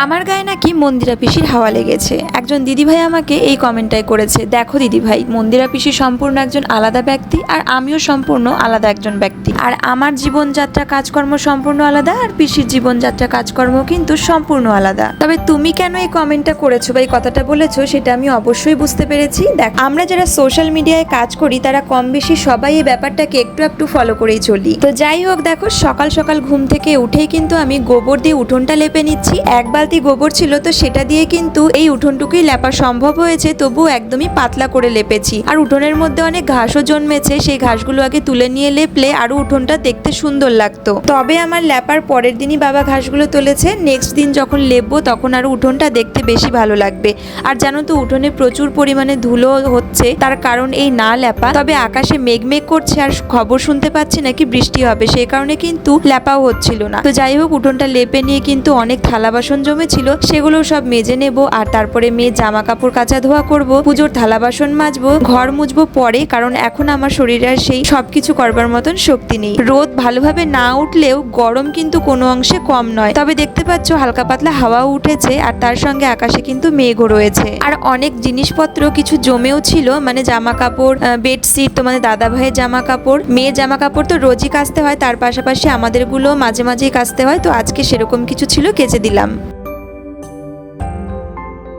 আমার গায়ে নাকি মন্দিরা পিসির হাওয়া লেগেছে। একজন দিদিভাই আমাকে এই কমেন্টটাই করেছে, দেখো দিদিভাই, মন্দিরা পিসি সম্পূর্ণ একজন আলাদা ব্যক্তি আর আমিও সম্পূর্ণ আলাদা একজন ব্যক্তি। আর আমার জীবনযাত্রা কাজকর্ম সম্পূর্ণ আলাদা, আর পিসির জীবনযাত্রা কাজকর্ম কিন্তু সম্পূর্ণ আলাদা। তবে তুমি কেন এই কমেন্টটা করেছো বা এই কথাটা বলেছো সেটা আমি অবশ্যই বুঝতে পেরেছি। দেখ, আমরা যারা সোশ্যাল মিডিয়ায় কাজ করি তারা কম বেশি সবাই এই ব্যাপারটাকে একটু একটু ফলো করেই চলি। তো যাই হোক, দেখো সকাল সকাল ঘুম থেকে উঠেই কিন্তু আমি গোবর দিয়ে উঠোনটা লেপে নিচ্ছি। এক বালতি গোবর ছিল, তো সেটা দিয়ে কিন্তু এই উঠোনটুকুই লেপা সম্ভব হয়েছে, তবু একদমই পাতলা করে লেপেছি। আর উঠোনের মধ্যে অনেক ঘাসও জন্মেছে, সেই ঘাসগুলো আগে তুলে নিয়ে লেপলে আরো উঠোনটা দেখতে সুন্দর লাগতো। তবে আমার লেপার পরের দিনই বাবা ঘাসগুলো তুলেছে, নেক্সট দিন যখন লেপবো তখন আরো উঠোনটা দেখতে বেশি ভালো লাগবে। আর জানো তো উঠোনে প্রচুর পরিমাণে ধুলো হচ্ছে, তার কারণ এই না লেপা। তবে আকাশে মেঘ করছে আর খবর শুনতে পাচ্ছি নাকি বৃষ্টি হবে, সেই কারণে কিন্তু লেপাও হচ্ছিল না। তো যাই হোক, উঠোনটা লেপে নিয়ে কিন্তু অনেক থালা বাসন জমেছিল, সেগুলো সব মেজে নেব। আর তারপরে মেয়ের জামা কাপড় কাচা ধোয়া করব, পুজোর থালা বাসন মাজবো, ঘর মুছবো পরে, কারণ এখন আমার শরীরে আর সেই সবকিছু করবার মতন শক্তি নেই। রোদ ভালোভাবে না উঠলেও গরম কিন্তু কোনো অংশে কম নয়। তবে দেখতে পাচ্ছ হালকা পাতলা হাওয়াও উঠেছে, আর তার সঙ্গে আকাশে কিন্তু মেঘও রয়েছে। আর অনেক জিনিসপত্র কিছু জমেও ছিল, মানে জামা কাপড়, বেডশিট, তোমাদের দাদা ভাইয়ের জামা কাপড়, মেয়ের জামা কাপড় তো রোজই কাচতে হয়, তার পাশাপাশি আমাদেরগুলো মাঝে মাঝেই কাচতে হয়। তো আজকে সেরকম কিছু ছিল, কেচে দিলাম।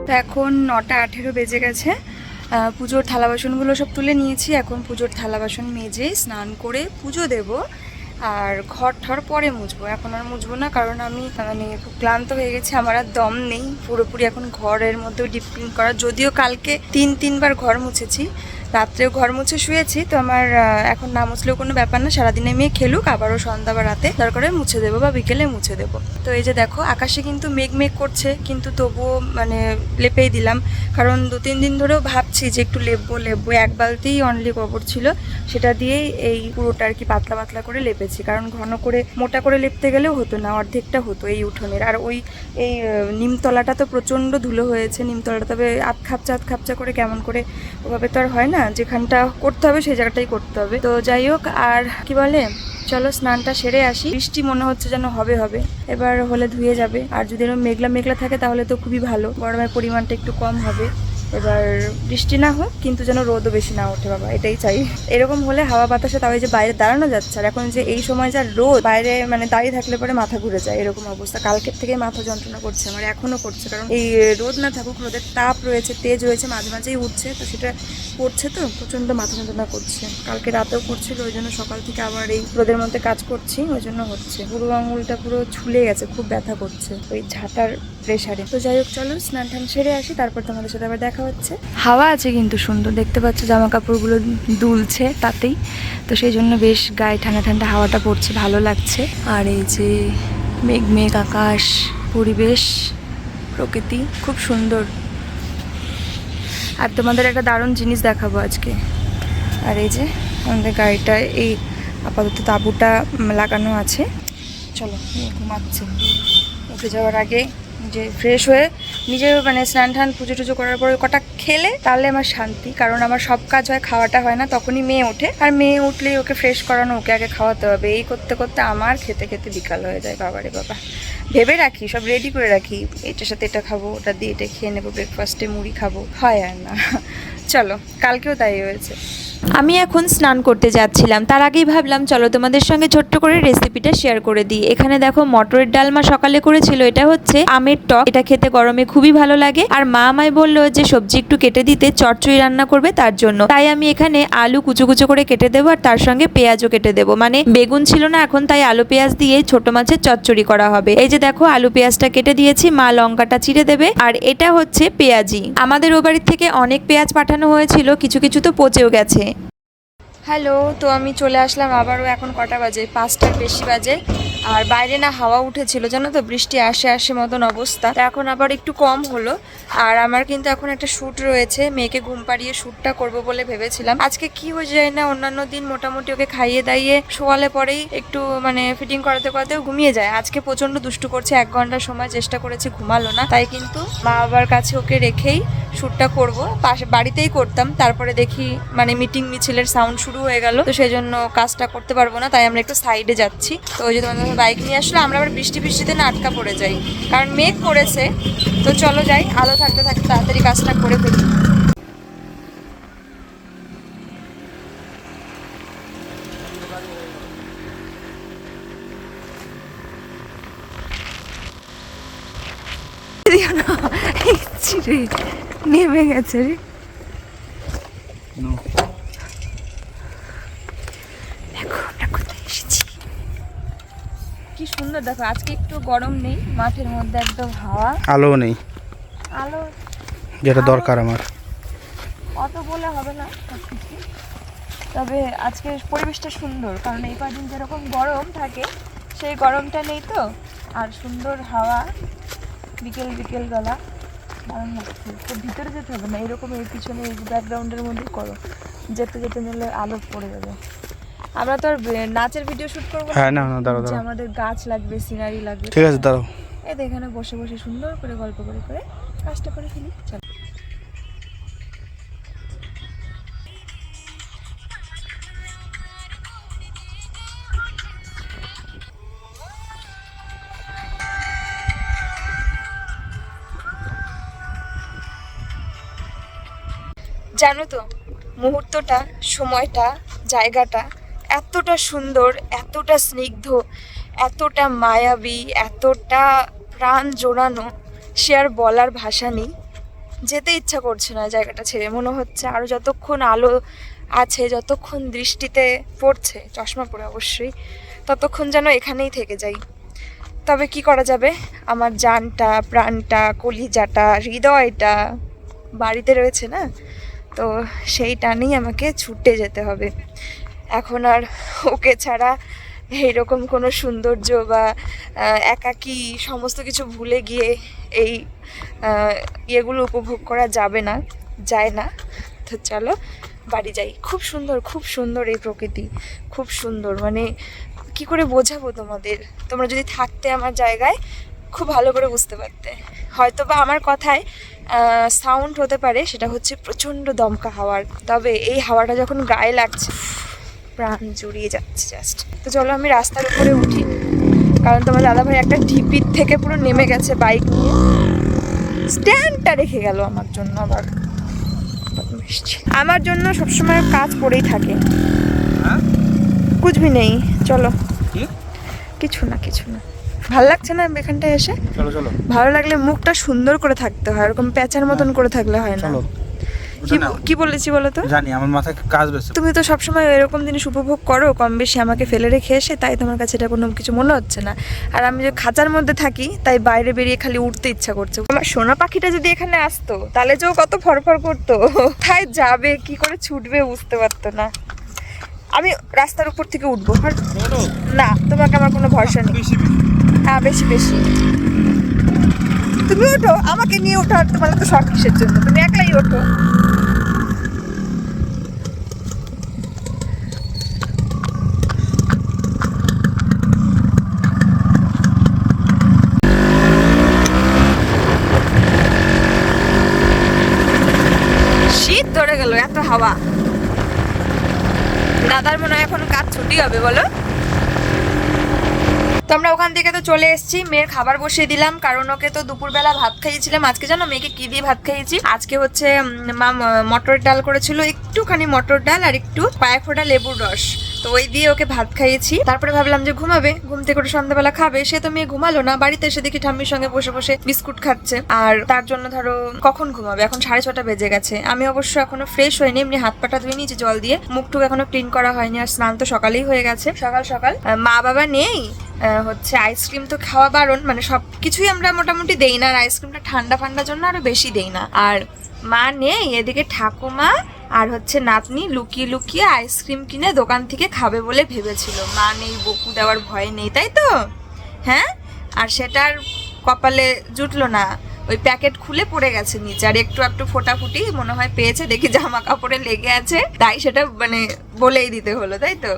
তো এখন 9:18 বেজে গেছে। পুজোর থালা বাসনগুলো সব তুলে নিয়েছি। এখন পুজোর থালা বাসন মেজে স্নান করে পুজো দেব, আর ঘর ঠর পরে মুছবো। এখন আর মুছবো না, কারণ আমি মানে খুব ক্লান্ত হয়ে গেছি, আমার আর দম নেই পুরোপুরি এখন ঘরের মধ্যেও ডিপ ক্লিন করা। যদিও কালকে 3বার ঘর মুছেছি, রাত্রেও ঘর মুছে শুয়েছি, তো আমার এখন না মুছলেও কোনো ব্যাপার না। সারাদিনে মেয়ে খেলুক, আবারও সন্ধ্যা বা রাতে দরকার হলে মুছে দেবো বা বিকেলে মুছে দেবো। তো এই যে দেখো আকাশে কিন্তু মেঘ করছে, কিন্তু তবুও মানে লেপেই দিলাম, কারণ 2-3 দিন ধরেও ভাবছি যে একটু লেপবো। এক বালতিই অনলি গোবর ছিল, সেটা দিয়েই এই পুরোটা আর কি পাতলা পাতলা করে লেপেছি। কারণ ঘন করে মোটা করে লেপতে গেলেও হতো না, অর্ধেকটা হতো এই উঠোনের। আর এই নিমতলাটা তো প্রচণ্ড ধুলো হয়েছে, নিমতলাটা তবে আধ খাপচা করে কেমন করে, ওভাবে তো আর হয় না, যেখানটা করতে হবে সেই জায়গাটাই করতে হবে। তো যাই হোক, আর কি বলে, চলো স্নানটা সেরে আসি। বৃষ্টি মনে হচ্ছে যেন হবে, এবার হলে ধুয়ে যাবে। আর যদি এরকম মেঘলা থাকে তাহলে তো খুবই ভালো, গরমের পরিমাণটা একটু কম হবে। এবার বৃষ্টি না হোক, কিন্তু যেন রোদও বেশি না ওঠে বাবা, এটাই চাই। এরকম হলে হাওয়া বাতাসে তাও যে বাইরে দাঁড়ানো যাচ্ছে। আর এখন যে এই সময় যা রোদ, বাইরে মানে দাঁড়িয়ে থাকলে পরে মাথা ঘুরে যায়, এরকম অবস্থা। কালকের থেকে মাথা যন্ত্রণা করছে আমার, এখনো করছে, কারণ এই রোদ না থাকুক, রোদের তাপ রয়েছে, তেজ রয়েছে, মাঝে মাঝেই উঠছে, তো সেটা পড়ছে, তো প্রচণ্ড মাথা যন্ত্রণা করছে। কালকে রাতেও করছিল, ওই জন্য সকাল থেকে আবার এই রোদের মধ্যে কাজ করছি, ওই জন্য হচ্ছে। পুরো আঙুলটা পুরো ছুলে গেছে, খুব ব্যথা করছে ওই ঝাঁটার প্রেশারে। তো যাই হোক, চলো স্নান টান সেরে আসি, তারপর তোমাদের সাথে আবার দেখা হচ্ছে। হাওয়া আছে কিন্তু সুন্দর, দেখতে পাচ্ছ জামা কাপড়গুলো দুলছে তাতেই, তো সেই জন্য বেশ গায়ে ঠান্ডা ঠান্ডা হাওয়াটা পড়ছে, ভালো লাগছে। আর এই যে মেঘ আকাশ, পরিবেশ, প্রকৃতি খুব সুন্দর। আর তোমাদের একটা দারুণ জিনিস দেখাবো আজকে। আর এই যে আমাদের গাড়িটায় এই আপাতত তাঁবুটা লাগানো আছে। চলো, ঘুমাচ্ছে। উঠে যাওয়ার আগে যে ফ্রেশ হয়ে নিজে মানে স্নান টান পুজো টুজো করার পরে কটা খেলে তাহলে আমার শান্তি, কারণ আমার সব কাজ হয়, খাওয়াটা হয় না। তখনই মেয়ে ওঠে, আর মেয়ে উঠলেই ওকে ফ্রেশ করানো, ওকে আগে খাওয়াতে হবে। এই করতে করতে আমার খেতে বিকাল হয়ে যায়। বাবারে বাবা, ভেবে রাখি, সব রেডি করে রাখি, এটার সাথে এটা খাবো, ওটা দিয়ে এটা খেয়ে নেবো, ব্রেকফাস্টে মুড়ি খাবো, হয় আর না। চলো, কালকেও তাই হয়েছে। আমি এখন স্নান করতে যাচ্ছিলাম, তার আগেই ভাবলাম চলো তোমাদের সঙ্গে ছোট্ট করে রেসিপিটা শেয়ার করে দিই। এখানে দেখো মটরের ডালমা সকালে করেছিল, এটা হচ্ছে আমের টক, এটা খেতে গরমে খুবই ভালো লাগে। আর মা আমায় বললো যে সবজি একটু কেটে দিতে, চচ্চড়ি রান্না করবে তার জন্য। তাই আমি এখানে আলু কুচো করে কেটে দেবো, আর তার সঙ্গে পেঁয়াজও কেটে দেবো। মানে বেগুন ছিল না এখন, তাই আলু পেঁয়াজ দিয়ে ছোট মাছের চচ্চড়ি করা হবে। এই যে দেখো আলু পেঁয়াজটা কেটে দিয়েছি, মা লঙ্কাটা চিড়ে দেবে। আর এটা হচ্ছে পেঁয়াজি। আমাদের ও বাড়ির থেকে অনেক পেঁয়াজ পাঠানো হয়েছিল, কিছু তো পচেও গেছে। হ্যালো, তো আমি চলে আসলাম আবারও। এখন কটা বাজে? 5টার বেশি বাজে। আর বাইরে না হাওয়া উঠেছিল, জানো তো, বৃষ্টি আসে মতন অবস্থা। এখন আবার একটু কম হলো। আর আমার কিন্তু এখন একটা শ্যুট রয়েছে, মেয়েকে ঘুম পাড়িয়ে শ্যুটটা করবো বলে ভেবেছিলাম। আজকে কি হয়ে যায় না, অন্যান্য দিন মোটামুটি ওকে খাইয়ে দাইয়ে শোয়ালে পরেই একটু মানে ফিটিং করাতেও ঘুমিয়ে যায়। আজকে প্রচণ্ড দুষ্টু করছে, 1 ঘন্টার সময় চেষ্টা করেছি, ঘুমালো না। তাই কিন্তু মা বাবার কাছে ওকে রেখেই শ্যুটটা করবো। বাড়িতেই করতাম, তারপরে দেখি মানে মিটিং মিছিলের সাউন্ড শুরু হয়ে গেল, তো সেই জন্য কাজটা করতে পারবো না, তাই আমরা একটু সাইডে যাচ্ছি। তো ওই যে তোমাদের বাইক নিয়ে আসলে আমরা আবার বৃষ্টিতে না আটকা পড়ে যাই, কারণ মেঘ করেছে। তো চলো যাই, আলো থাকতে থাকতে তাড়াতাড়ি কাজটা করে ফেলি। নেমে গেছে রে। দেখো আমরা কোথায় এসেছি, কি সুন্দর। দেখো আজকে একটু গরম নেই, মাঠের মধ্যে একদম হাওয়া, আলো নেই, আলো যেটা দরকার আমার। অত বলে হবে না সবকিছু, তবে আজকে পরিবেশটা সুন্দর, কারণ এই কদিন যেরকম গরম থাকে সেই গরমটা নেই তো। আর সুন্দর হাওয়া, বিকেল বিকেল বেলা দারুণ লাগছে। তো ভিতরে যেতে হবে না, এরকম এর পিছনে এই ব্যাকগ্রাউন্ডের মধ্যেই করো, যেতে যেতে নিলে আলো পড়ে যাবে। আমরা তো আর নাচের ভিডিও শুট করবো হ্যাঁ, না দাঁড়াও যে দাঁড়াও, আমাদের গাছ লাগবে, সিনারি লাগবে। ঠিক আছে দাঁড়াও। এই তো এখানে বসে বসে সুন্দর করে গল্প করে করে কাজটা করে ফেলি। চলো। জানো তো মুহূর্তটা, সময়টা, জায়গাটা এতটা সুন্দর, এতটা স্নিগ্ধ, এতটা মায়াবী, এতটা প্রাণ জোড়ানো, সে আর বলার ভাষা নেই। যেতে ইচ্ছা করছে না জায়গাটা ছেড়ে। মনে হচ্ছে আরও যতক্ষণ আলো আছে, যতক্ষণ দৃষ্টিতে পড়ছে, চশমা পরে অবশ্যই, ততক্ষণ যেন এখানেই থেকে যাই। তবে কি করা যাবে, আমার জানটা, প্রাণটা, কলিজাটা, হৃদয়টা বাড়িতে রয়েছে না, তো সেই টানেই আমাকে ছুটে যেতে হবে। এখন আর ওকে ছাড়া এইরকম কোনো সৌন্দর্য বা একাকী সমস্ত কিছু ভুলে গিয়ে এই ইয়েগুলো উপভোগ করা যাবে না, যায় না। তো চলো বাড়ি যাই। খুব সুন্দর, খুব সুন্দর এই প্রকৃতি, খুব সুন্দর। মানে কি করে বোঝাবো তোমাদের, তোমরা যদি থাকতে আমার জায়গায় খুব ভালো করে বুঝতে পারতে। হয়তো বা আমার কথায় সাউন্ড হতে পারে, সেটা হচ্ছে প্রচণ্ড দমকা হাওয়ার। তবে এই হাওয়াটা যখন গায়ে লাগছে, প্রাণ জুড়িয়ে যাচ্ছে জাস্ট। তো চলো আমি রাস্তার উপরে উঠি, কারণ তোমার দাদাভাই একটা ঢিপির থেকে পুরো নেমে গেছে বাইক নিয়ে, স্ট্যান্ডটা রেখে গেল আমার জন্য। আবার আমার জন্য সবসময় কাজ পড়েই থাকে। কুছবি নেই, চলো। কিছু না, কিছু না। ভালো লাগছে না এখানটায় এসে? চলো চলো। ভালো লাগলে মুখটা সুন্দর করে থাকতে হয়, এরকম প্যাঁচার মতন করে থাকলে হয় না। কি বলেছি বলো তো? জানি, আমার মাথায় কাজ বেশি। তুমি তো সবসময় এরকম জিনিস উপভোগ করো কম বেশি, আমাকে ফেলে রেখে এসে, তাই তোমার কাছে এটা কোনো কিছু মনে হচ্ছে না। আর আমি যে খাঁচার মধ্যে থাকি, তাই বাইরে বেরিয়ে খালি উঠতে ইচ্ছা করছে। আমার সোনা পাখিটা যদি এখানে আসতো, তাহলে যে ও কত ফরফর করতো, তাই যাবে কি করে ছুটবে বুঝতে পারতো না। আমি রাস্তার উপর থেকে উঠবো না, তোমাকে আমার কোনো ভরসা নেই। হ্যাঁ বেশি বেশি, তুমি ওঠো, আমাকে নিয়ে ওঠো। আর তোমার তো শখ কিসের জন্য, তুমি একলাই ওঠো। শীত ধরে গেল, এত হাওয়া। দাদার মনে হয় এখন কাজ ছুটি হবে, বলো। তো আমরা ওখান থেকে তো চলে এসেছি, মেয়ের খাবার বসিয়ে দিলাম, কারণ ওকে তো দুপুরবেলা ভাত খাইয়েছিলাম। আজকে জানো মেয়েকে কি দিয়ে ভাত খাইয়েছি? আজকে হচ্ছে মা মটর ডাল করেছিল, একটুখানি মটর ডাল আর একটু কয়েক ফোঁটা লেবুর রস, তো ওই দিয়ে ওকে ভাত খাইয়েছি। তারপরে ভাবলাম যে ঘুমাবে, ঘুম থেকে ওটা সন্ধ্যাবেলা খাবে। সে তো মেয়ে ঘুমালো না, বাড়িতে এসে দেখি ঠাম্মির সঙ্গে বসে বসে বিস্কুট খাচ্ছে। আর তার জন্য ধরো কখন ঘুমাবে, এখন 6:30 বেজে গেছে। আমি অবশ্য এখনো ফ্রেশ হয়নি, এমনি হাত পাটা ধুয়ে নিয়েছি জল দিয়ে, মুখটুক এখনো ক্লিন করা হয়নি। আর স্নান তো সকালেই হয়ে গেছে, সকাল সকাল। মা বাবা নেই, হচ্ছে আইসক্রিম তো খাওয়া বারণ, মানে সব কিছুই আমরা মোটামুটি দেই না, আর আইসক্রিমটা ঠান্ডা ঠান্ডার জন্য আরো বেশি দেই না। আর মা নেই, এদিকে ঠাকুমা আর হচ্ছে নাতনি লুকিয়ে লুকিয়ে আইসক্রিম কিনে দোকান থেকে খাবে বলে ভেবেছিল। মা নেই, বকু দেওয়ার ভয় নেই, তাই তো? হ্যাঁ, আর সেটার কপালে জুটলো না, ওই প্যাকেট খুলে পড়ে গেছে নিচে, আর একটু একটু ফোটাফুটি মনে হয় পেয়েছে, দেখি জামা কাপড়ে লেগে আছে, তাই সেটা মানে বলেই দিতে হলো, তাই তো?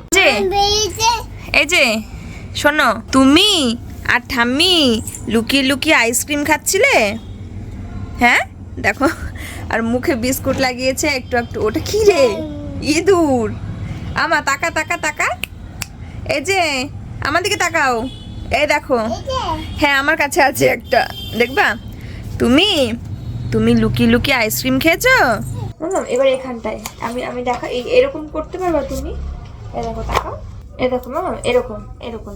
এই যে শোনো, তুমি আর ঠাম্মি লুকিয়ে লুকিয়ে আইসক্রিম খাচ্ছিলে, হ্যাঁ দেখো, আর মুখে বিস্কুট লাগিয়েছে একটু একটু। ওটা কি রে? ইঁদুর। আমা তাকা তাকা তাকা, এই যে আমার দিকে তাকাও, এই দেখো, হ্যাঁ আমার কাছে আছে একটা, দেখবা? তুমি তুমি লুকিয়ে লুকিয়ে আইসক্রিম খেয়েছো? এবার এখানটায় আমি আমি দেখা এরকম করতে পারবা তুমি? এই দেখো, তাকাও, এই দেখো মামা, এরকম এরকম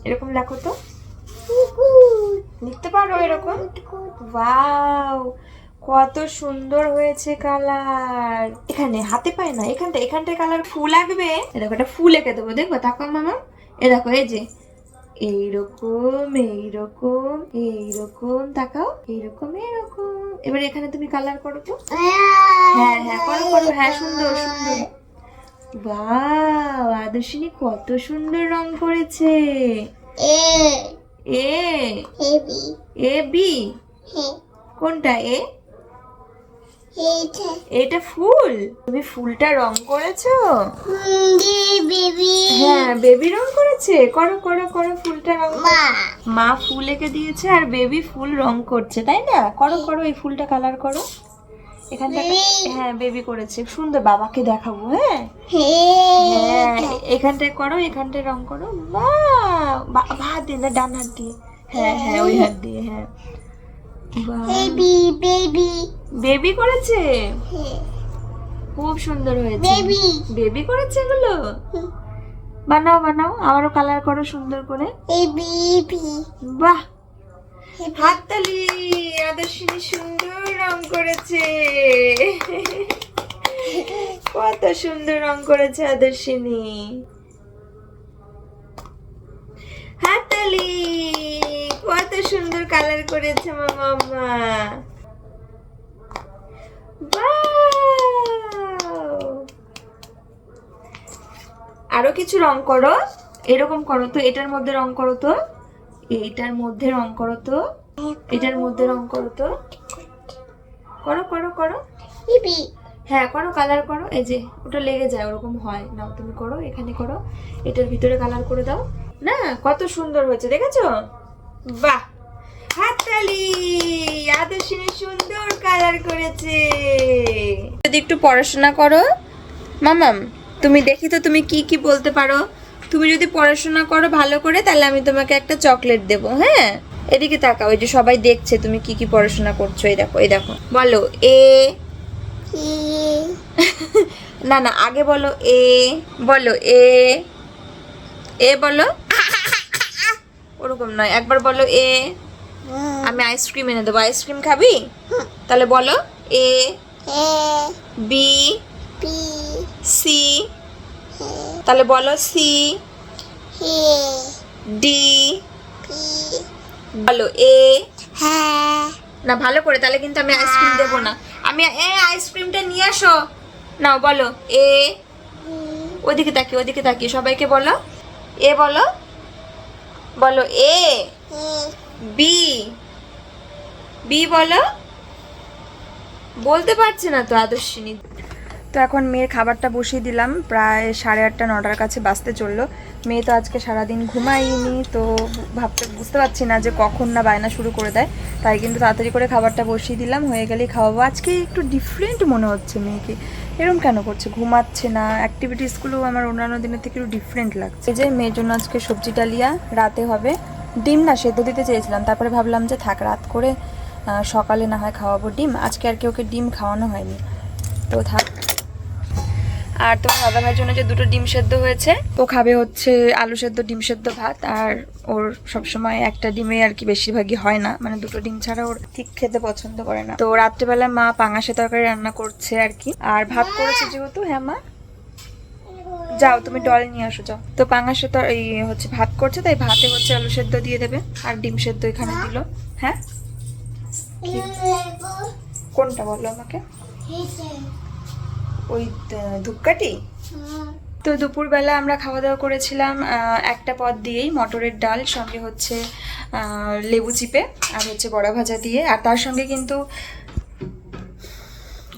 এরকম দেখো তো, লিখতে পারো এরকম? ওয়াও, কত সুন্দর হয়েছে কালার। এখানে হাতে পায় না, এখানটায় কালার ফুল আঁকবে। এ দেখো, একটা ফুল এঁকে দেবো, দেখবো? তাকাও মামা, এ দেখো, এই যে এইরকম এইরকম এইরকম, তাকাও, এইরকম এরকম। এবার এখানে তুমি কালার করো তো। হ্যাঁ হ্যাঁ, করো করো, হ্যাঁ সুন্দর সুন্দর। বাহ, আদর্শিনী কত সুন্দর রং করেছে। এ এ বি, কোনটা এ? এটা ফুল, তুমি ফুলটা রং করেছো? হ্যাঁ, বেবি রং করেছে। করো করো করো, ফুলটা রং। মা ফুল এঁকে দিয়েছে আর বেবি ফুল রং করছে, তাই না? করো করো, এই ফুলটা কালার করো এখানটা। হ্যাঁ, বেবি করেছে, সুন্দর, বাবাকে দেখাবো। হ্যাঁ হ্যাঁ, এখানটায় করো, এখানটায় রং করো। বাহ, হাত দিয়ে না, ডান হাত দিয়ে। হ্যাঁ হ্যাঁ, ওই হাত দিয়ে। হ্যাঁ, বেবি করেছে, খুব সুন্দর হয়েছে। বেবি করেছে এগুলো। বানাও বানাও, আবারও কালার করো সুন্দর করে। বাহ, হাততালি, আদর্শিনী সুন্দর রং করেছে। কত সুন্দর রং করেছে আদর্শিনী। হাততালি, কত সুন্দর কালার করেছে মামা। আরো কিছু রং করো, এরকম করো তো, এটার মধ্যে রং করো তো, এইটার মধ্যে রং করো তো, এটার মধ্যে রং করো তো, করো করো করো। হ্যাঁ করো, কালার করো। এই যে ওটা লেগে যায়, ওরকম হয় না, তুমি করো, এখানে করো, এটার ভিতরে কালার করে দাও না। কত সুন্দর হয়েছে, দেখেছো? বাহ, হাততালি, আদর্শিনী সুন্দর কালার করেছে। যদি একটু পড়াশোনা করো মামাম, তুমি দেখি তো তুমি কি কি বলতে পারো। তুমি যদি পড়াশোনা করো ভালো করে, তাহলে আমি তোমাকে একটা চকলেট দেবো। হ্যাঁ, এদিকে তাকাও, ওই যে সবাই দেখছে তুমি কি কি পড়াশোনা করছো। এই দেখো, এই দেখো, বলো এ। না না, আগে বলো এ, বলো এ, এ বলো, ওরকম নয়, একবার বলো এ। আমি আইসক্রিম এনে দেবো, আইসক্রিম খাবি? তাহলে বলো এ, বি, সি, তাহলে বলো সি, ডি, বলো এ। না, ভালো করে, তাহলে কিন্তু আমি আইসক্রিম দেবো না। আমি আইসক্রিমটা নিয়ে আসো। নাও বলো এ, ওদিকে তাকিয়ে, ওদিকে তাকিয়ে, সবাইকে বলো এ, বলো, বলো এ। বি, বি বলো, বলতে পারছে না তো আদর্শিনী। তো এখন মেয়ের খাবারটা বসিয়ে দিলাম, প্রায় 8:30 9টার কাছে বাজতে চললো। মেয়ে তো আজকে সারাদিন ঘুমায়নি, তো বুঝতে পারছি না যে কখন না বায়না শুরু করে দেয়, তাই কিন্তু তাড়াতাড়ি করে খাবারটা বসিয়ে দিলাম, হয়ে গেলেই খাওয়াবো। আজকে একটু ডিফারেন্ট মনে হচ্ছে মেয়েকে, এরকম কেন করছে, ঘুমাচ্ছে না, অ্যাক্টিভিটিসগুলো আমার অন্যান্য দিনের থেকে একটু ডিফারেন্ট লাগছে। এই যে মেয়ের জন্য আজকে সবজি ডালিয়া রাতে হবে, ডিম না সেদ্ধ দিতে চেয়েছিলাম, তারপরে ভাবলাম যে থাক, রাত করে সকালে না হয় খাওয়াবো ডিম। আজকে আর কি ওকে ডিম খাওয়ানো হয়নি, তো থাক। আর তোমার দাদা ভাইয়ের জন্য যে 2টো ডিম সেদ্ধ হয়েছে, ও খাবে হচ্ছে আলু সেদ্ধ, ডিম সেদ্ধ, ভাত। আর ওর সবসময় একটা ডিমে আর কি বেশিরভাগই হয় না, মানে 2টো ডিম ছাড়া ওর ঠিক খেতে পছন্দ করে না। তো রাত্রেবেলা মা পাঙাশে তরকারি রান্না করছে আর কি, আর ভাত করেছে যেহেতু। হ্যাঁ মা, যাও তুমি ডল নিয়ে আসো, যাও। তো পাঙাশে তো এই হচ্ছে ভাত করছে, তাই ভাতে হচ্ছে আলু সেদ্ধ দিয়ে দেবে, আর ডিম সেদ্ধ এখানে দিল। হ্যাঁ, কোনটা বলো আমাকে? ওই ধূপকাঠি। তো দুপুরবেলা আমরা খাওয়া দাওয়া করেছিলাম একটা পদ দিয়েই, মটরের ডাল, সঙ্গে হচ্ছে লেবু চিপে, আর হচ্ছে বড়া ভাজা দিয়ে। আর তার সঙ্গে কিন্তু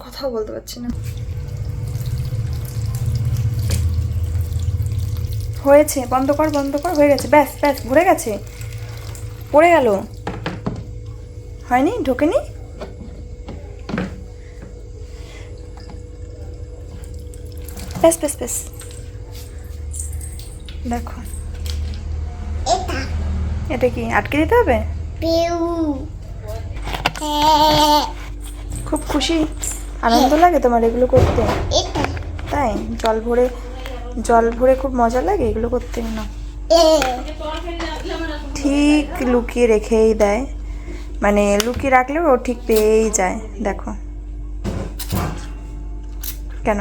কথাও বলতে পারছি না, হয়েছে, বন্ধ কর বন্ধ কর, হয়ে গেছে, ব্যাস ব্যাস, ভরে গেছে, পড়ে গেল, হয়নি, ঢোকেনি। ব্যাস ব্যাস ব্যাস, দেখো এটা কি আটকে দিতে হবে? খুব খুশি আনন্দ লাগে তোমার এগুলো করতে? তাই জল ভরে খুব মজা লাগে এগুলো করতে না? ঠিক লুকিয়ে রেখেই দেয়, মানে লুকিয়ে রাখলেও ও ঠিক পেয়েই যায়। দেখো কেন,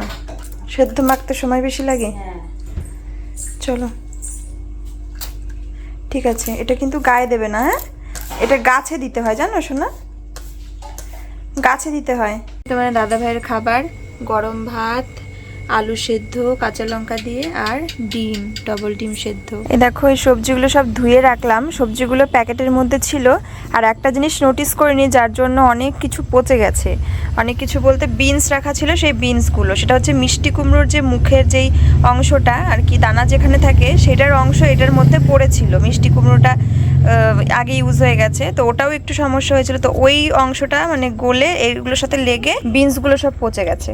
সেদ্ধ মাখতে সময় বেশি লাগে। চলো ঠিক আছে, এটা কিন্তু গায়ে দেবে না, হ্যাঁ? এটা গাছে দিতে হয়, জানো শোনা, গাছে দিতে হয়। তোমার দাদা ভাইয়ের খাবার, গরম ভাত, আলু সেদ্ধ কাঁচা লঙ্কা দিয়ে, আর ডিম, ডবল ডিম সেদ্ধ। এই দেখো এই সবজিগুলো সব ধুয়ে রাখলাম, সবজিগুলো প্যাকেটের মধ্যে ছিল। আর একটা জিনিস নোটিস করিনি, যার জন্য অনেক কিছু পচে গেছে। অনেক কিছু বলতে বিনস রাখা ছিল, সেই বিনসগুলো, সেটা হচ্ছে মিষ্টি কুমড়োর যে মুখের যেই অংশটা আর কি, দানা যেখানে থাকে সেটার অংশ এটার মধ্যে পড়েছিল। মিষ্টি কুমড়োটা আগে ইউজ হয়ে গেছে, তো ওটাও একটু সমস্যা হয়েছিল, তো ওই অংশটা মানে গলে এইগুলোর সাথে লেগে বিনসগুলো সব পচে গেছে।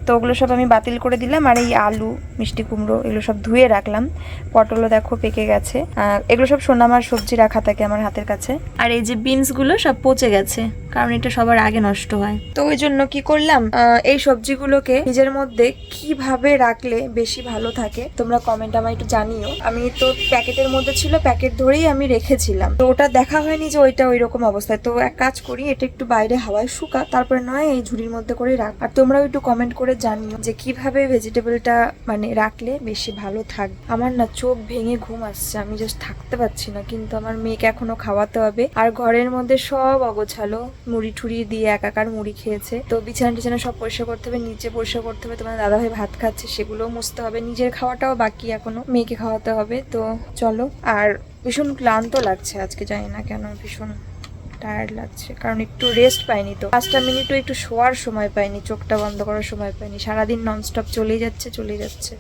তো ওগুলো সব আমি বাতিল করে দিলাম। আর এই আলু, মিষ্টি কুমড়ো এগুলো সব ধুয়ে রাখলাম। পটলও দেখো পেকে গেছে। এগুলো সব সোনামার সবজি রাখা থাকে আমার হাতের কাছে। আর এই যে বিনসগুলো সব পচে গেছে, কারণ এটা সবার আগে নষ্ট হয়। তো ওই জন্য কি করলাম, এই সবজিগুলোকে নিজের মধ্যে কিভাবে রাখলে বেশি ভালো থাকে তোমরা কমেন্ট আমায় একটু জানিও। আমি তো প্যাকেটের মধ্যে ছিল, প্যাকেট ধরেই আমি রেখেছিলাম, তো ওটা দেখা হয়নি যে ওইটা ওই রকম অবস্থায়। তো এক কাজ করি, এটা একটু বাইরে হাওয়ায় শুকা, তারপরে নয় এই ঝুড়ির মধ্যে করে রাখ। আর তোমরাও একটু কমেন্ট করে জানিও যে কিভাবে ভেজিটেবলটা মানে রাখলে বেশি ভালো থাকবে। আমার না চোখ ভেঙে ঘুম আসছে, আমি জাস্ট থাকতে পারছি না, কিন্তু আমার মেয়েকে এখনো খাওয়াতে হবে। আর ঘরের মধ্যে সব অগোছালো, মুড়ি ঠুড়ি দিয়ে একাকার মুড়ি খেয়েছে। তো বিছানা টিছানা সব পরিষ্কার করতে হবে, নিচে পরিষ্কার করতে হবে। তোমার দাদাভাই ভাত খাচ্ছে, সেগুলোও মুছতে হবে। নিজের খাওয়াটাও বাকি এখনো, মেয়েকে খাওয়াতে হবে। তো চলো। আর ভীষণ ক্লান্ত লাগছে আজকে, জানি না কেন ভীষণ টায়ার্ড লাগছে, কারণ একটু রেস্ট পাইনি। তো 5টা মিনিটও একটু শোয়ার সময় পাইনি, চোখটা বন্ধ করার সময় পাইনি। সারাদিন ননস্টপ চলেই যাচ্ছে।